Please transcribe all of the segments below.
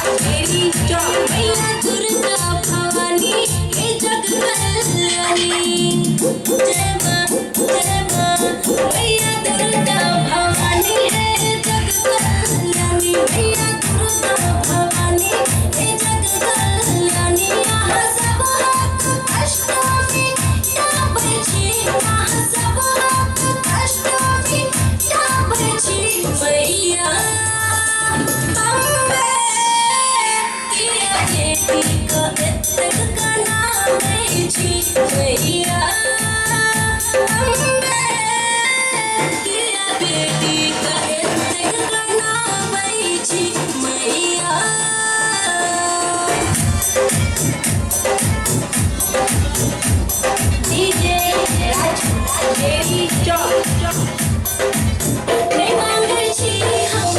तेरी मैया दुर्गा भवानी हे जग कल्याणी। जय माँ मैया दुर्गा भवानी हे जग कल्याणी। मैया दुर्गा भवानी हे जग कल्याणी। यहाँ सब हक अष्टमी डाबै छी। यहाँ सब हक अष्टमी डाबै छी। मैया अम्बे किया बेटी को एतेक कनाबै छी। मैया अम्बे किया बेटी को एतेक कनाबै छी। मैया डीजे राजू तेरी नहीं मांगे छी हम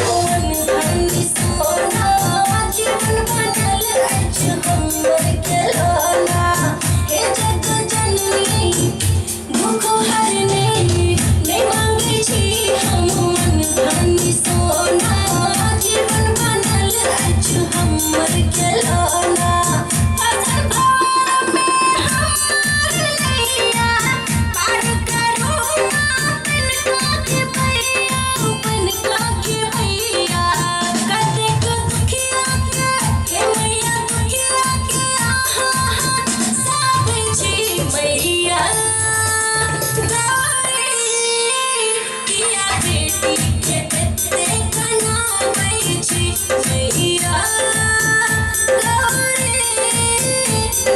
धन सोना। जीवन बनल अछि हमर खिलौना। हे जग जननी दुख हरनी। नहीं मांगे छी हम धन सोना। जीवन बनल अछि हमर खिलौना। अजर भार में हमार नैया पार करो तिनका के भैया। तिनका के भैया कतेक दुखिया के हे मैया दुखिया के आहा साबै छी। मैया गौरी किया बेटी के एतेक कनाबै छी। मैया गौरी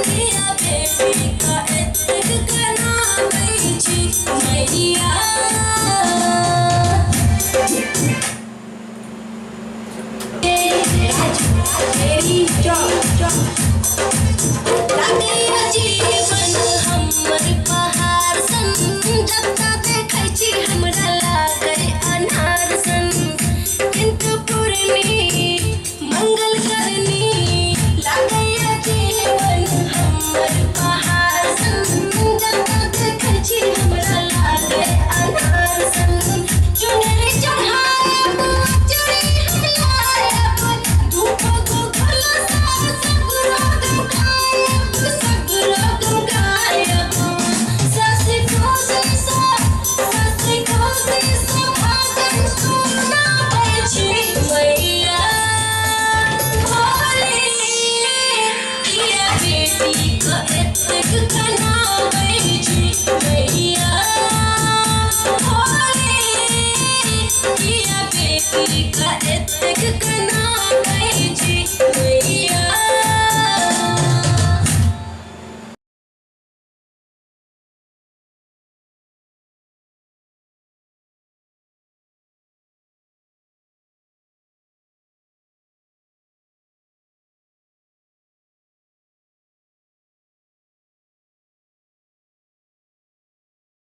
किया बेटी का एतेक कनाबै छी। मैया तेरी लागैया जीवन हमर पहाड़ सन। जतऽ देखै छी हमरा लागै अनार सन। किन्तु पूर्णी मंगल